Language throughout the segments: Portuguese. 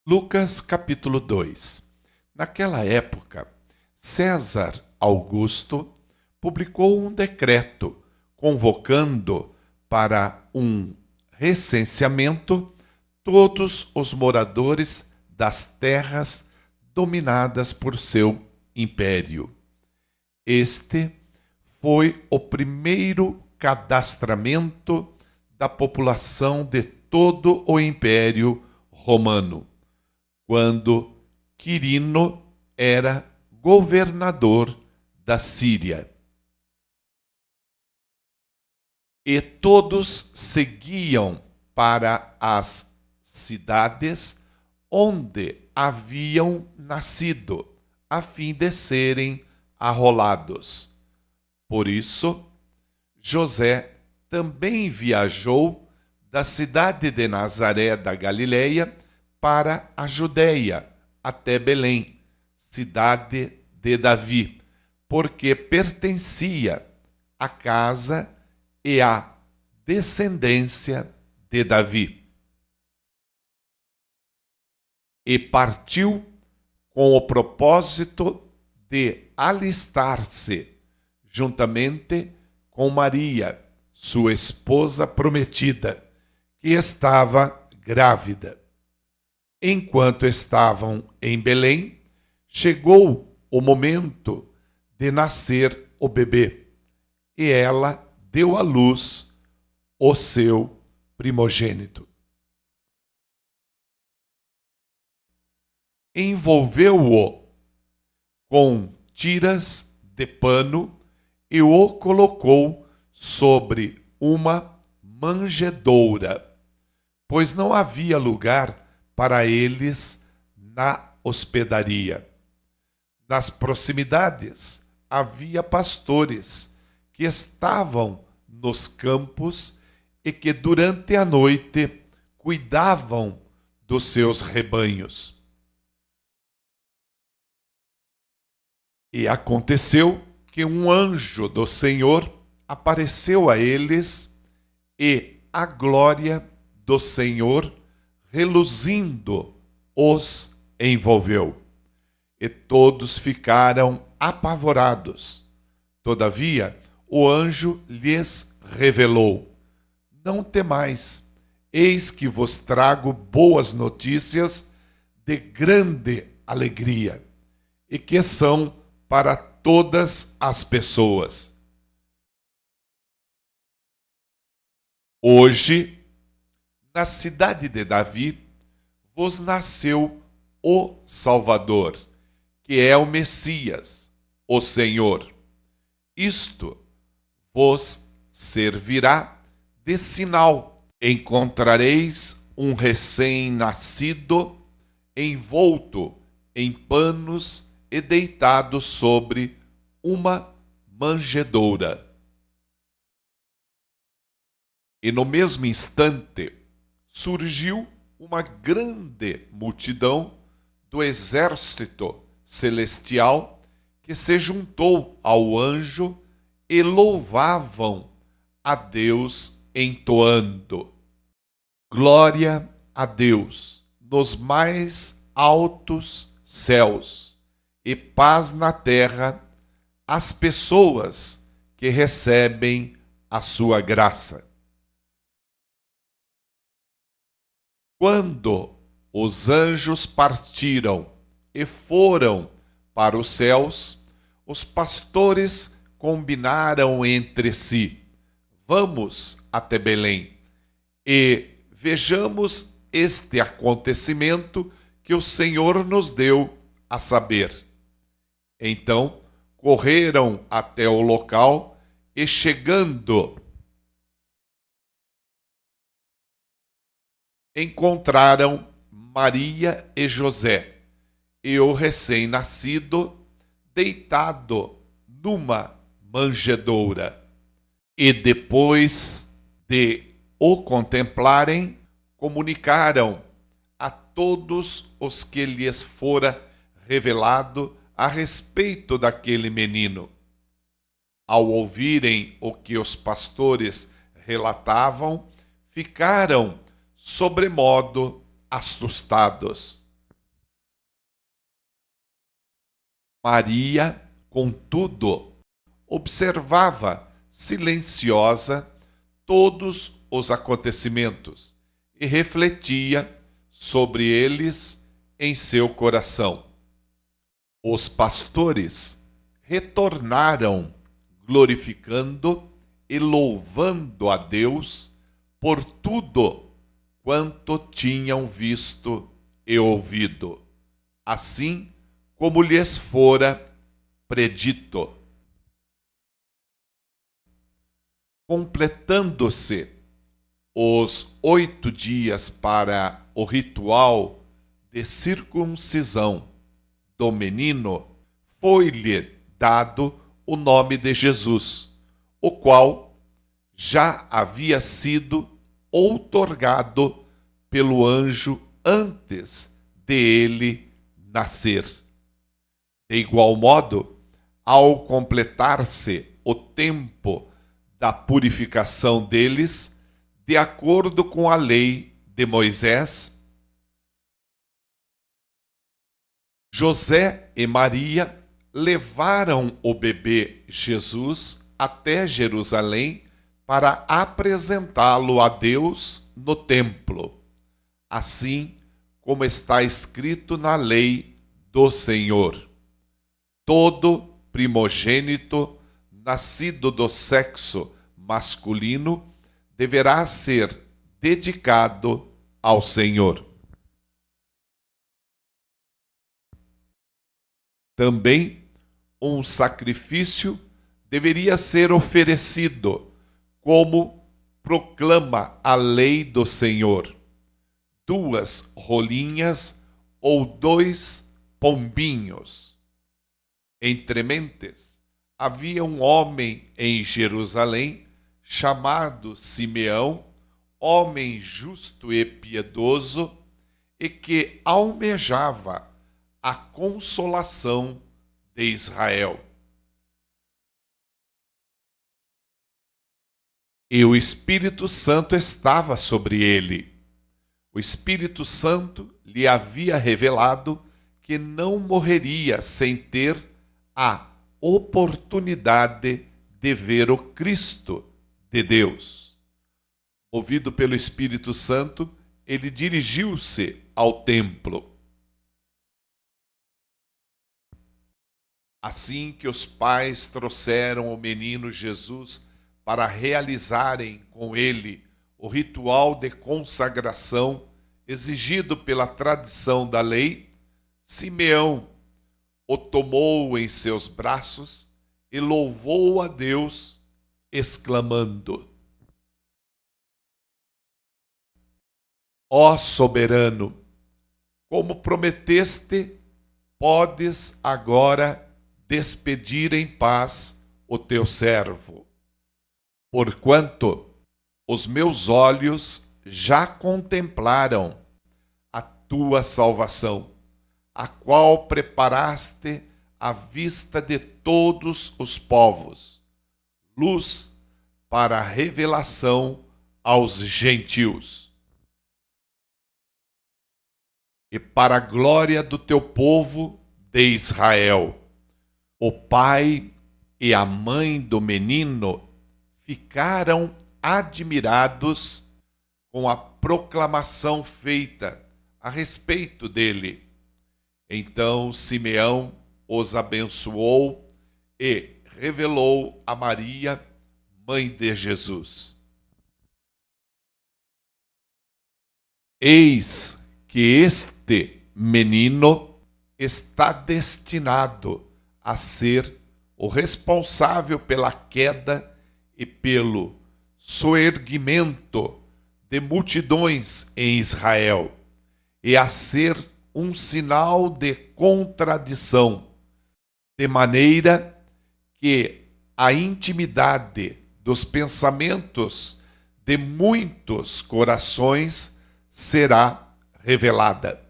Lucas capítulo 2. Naquela época, César Augusto publicou um decreto convocando para um recenseamento todos os moradores das terras dominadas por seu império. Este foi o primeiro cadastramento da população de todo o Império Romano, quando Quirino era governador da Síria. E todos seguiam para as cidades onde haviam nascido, a fim de serem arrolados. Por isso, José também viajou da cidade de Nazaré da Galileia para a Judéia, até Belém, cidade de Davi, porque pertencia à casa e à descendência de Davi. E partiu com o propósito de alistar-se juntamente com Maria, sua esposa prometida, que estava grávida. Enquanto estavam em Belém, chegou o momento de nascer o bebê, e ela deu à luz o seu primogênito. Envolveu-o com tiras de pano e o colocou sobre uma manjedoura, pois não havia lugar para eles na hospedaria. Nas proximidades havia pastores que estavam nos campos e que durante a noite cuidavam dos seus rebanhos. E aconteceu que um anjo do Senhor apareceu a eles e a glória do Senhor, reluzindo, os envolveu. E todos ficaram apavorados. Todavia, o anjo lhes revelou: não temais, eis que vos trago boas notícias de grande alegria, e que são para todas as pessoas. Hoje, na cidade de Davi, vos nasceu o Salvador, que é o Messias, o Senhor. Isto vos servirá de sinal. Encontrareis um recém-nascido envolto em panos e deitado sobre uma manjedoura. E no mesmo instante surgiu uma grande multidão do exército celestial que se juntou ao anjo e louvavam a Deus entoando: glória a Deus nos mais altos céus e paz na terra às pessoas que recebem a sua graça. Quando os anjos partiram e foram para os céus, os pastores combinaram entre si: vamos até Belém e vejamos este acontecimento que o Senhor nos deu a saber. Então, correram até o local e, chegando, encontraram Maria e José e o recém-nascido deitado numa manjedoura. E depois de o contemplarem, comunicaram a todos os que lhes fora revelado a respeito daquele menino. Ao ouvirem o que os pastores relatavam, ficaram sobremodo assustados. Maria, contudo, observava silenciosa todos os acontecimentos e refletia sobre eles em seu coração. Os pastores retornaram glorificando e louvando a Deus por tudo quanto tinham visto e ouvido, assim como lhes fora predito. Completando-se os 8 dias para o ritual de circuncisão do menino, foi-lhe dado o nome de Jesus, o qual já havia sido outorgado pelo anjo antes de ele nascer. De igual modo, ao completar-se o tempo da purificação deles, de acordo com a lei de Moisés, José e Maria levaram o bebê Jesus até Jerusalém para apresentá-lo a Deus no templo, assim como está escrito na lei do Senhor. Todo primogênito nascido do sexo masculino deverá ser dedicado ao Senhor. Também um sacrifício deveria ser oferecido, como proclama a lei do Senhor: 2 rolinhas ou 2 pombinhos. Entre mentes, havia um homem em Jerusalém chamado Simeão, homem justo e piedoso, e que almejava a consolação de Israel. E o Espírito Santo estava sobre ele. O Espírito Santo lhe havia revelado que não morreria sem ter a oportunidade de ver o Cristo de Deus. Movido pelo Espírito Santo, ele dirigiu-se ao templo. Assim que os pais trouxeram o menino Jesus para realizarem com ele o ritual de consagração exigido pela tradição da lei, Simeão o tomou em seus braços e louvou a Deus, exclamando: Ó soberano, como prometeste, podes agora despedir em paz o teu servo, porquanto os meus olhos já contemplaram a tua salvação, a qual preparaste à vista de todos os povos, luz para a revelação aos gentios e para a glória do teu povo de Israel. O pai e a mãe do menino ficaram admirados com a proclamação feita a respeito dele. Então Simeão os abençoou e revelou a Maria, mãe de Jesus: Eis que este menino está destinado a ser o responsável pela queda e pelo soerguimento de multidões em Israel, e a ser um sinal de contradição, de maneira que a intimidade dos pensamentos de muitos corações será revelada.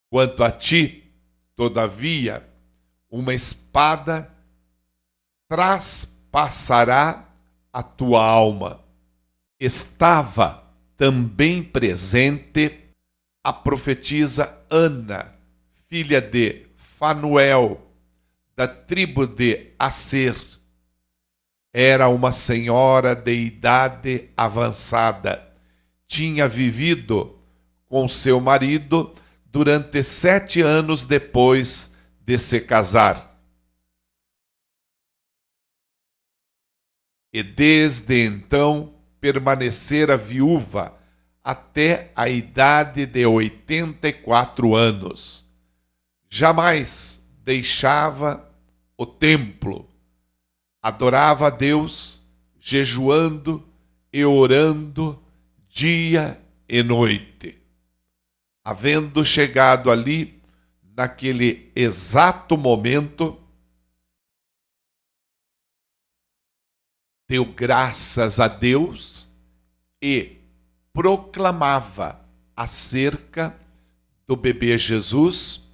Quanto a ti, todavia, uma espada traspassará a tua alma. Estava também presente a profetisa Ana, filha de Fanuel, da tribo de Asser. Era uma senhora de idade avançada. Tinha vivido com seu marido durante 7 anos depois de se casar. E desde então permanecera viúva até a idade de 84 anos. Jamais deixava o templo. Adorava a Deus, jejuando e orando dia e noite. Havendo chegado ali, naquele exato momento, deu graças a Deus e proclamava acerca do bebê Jesus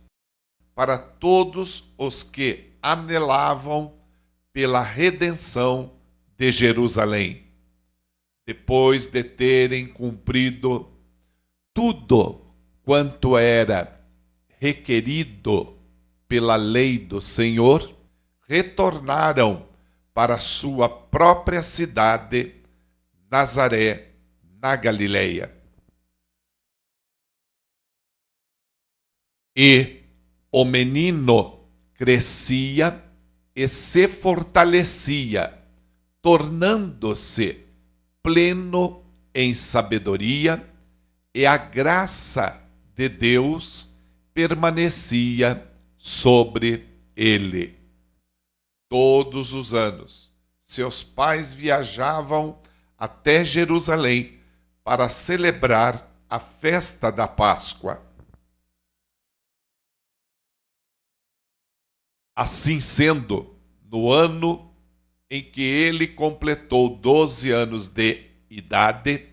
para todos os que anelavam pela redenção de Jerusalém. Depois de terem cumprido tudo quanto era requerido pela lei do Senhor, retornaram para sua própria cidade, Nazaré, na Galileia. E o menino crescia e se fortalecia, tornando-se pleno em sabedoria, e a graça de Deus permanecia sobre ele. Todos os anos, seus pais viajavam até Jerusalém para celebrar a festa da Páscoa. Assim sendo, no ano em que ele completou 12 anos de idade,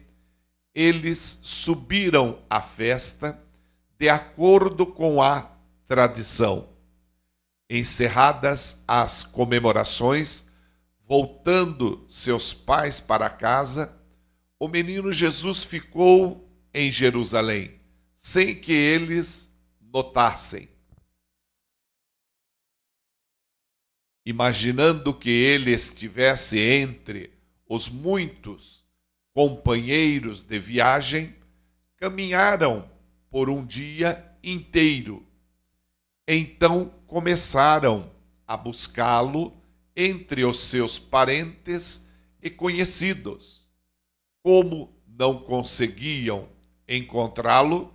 eles subiram à festa de acordo com a tradição. Encerradas as comemorações, voltando seus pais para casa, o menino Jesus ficou em Jerusalém, sem que eles notassem. Imaginando que ele estivesse entre os muitos companheiros de viagem, caminharam por um dia inteiro. Então começaram a buscá-lo entre os seus parentes e conhecidos. Como não conseguiam encontrá-lo,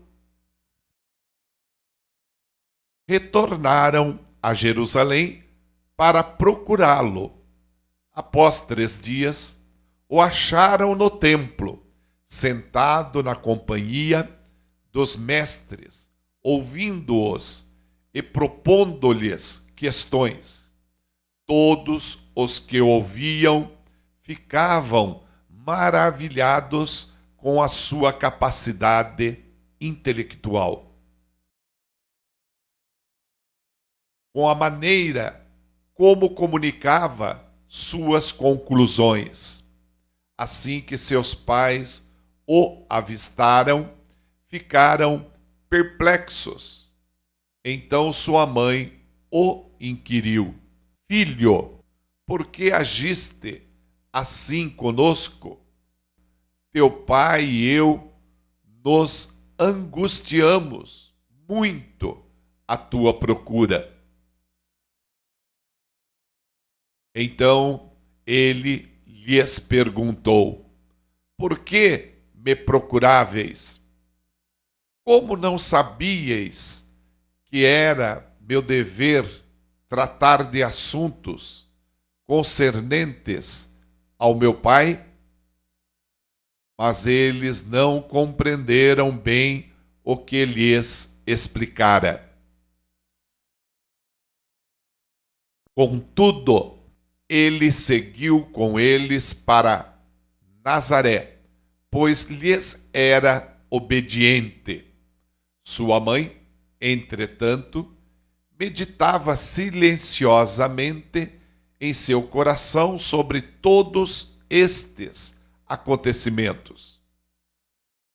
retornaram a Jerusalém para procurá-lo. Após 3 dias, o acharam no templo, sentado na companhia dos mestres, ouvindo-os e propondo-lhes questões. Todos os que ouviam ficavam maravilhados com a sua capacidade intelectual, com a maneira como comunicava suas conclusões. Assim que seus pais o avistaram, ficaram perplexos. Então sua mãe o inquiriu: Filho, por que agiste assim conosco? Teu pai e eu nos angustiamos muito à tua procura. Então ele lhes perguntou: Por que me procuráveis? Como não sabíeis que era meu dever tratar de assuntos concernentes ao meu pai? Mas eles não compreenderam bem o que lhes explicara. Contudo, ele seguiu com eles para Nazaré, pois lhes era obediente. Sua mãe, entretanto, meditava silenciosamente em seu coração sobre todos estes acontecimentos.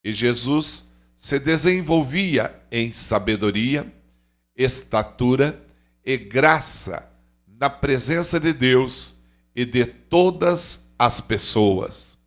E Jesus se desenvolvia em sabedoria, estatura e graça na presença de Deus e de todas as pessoas.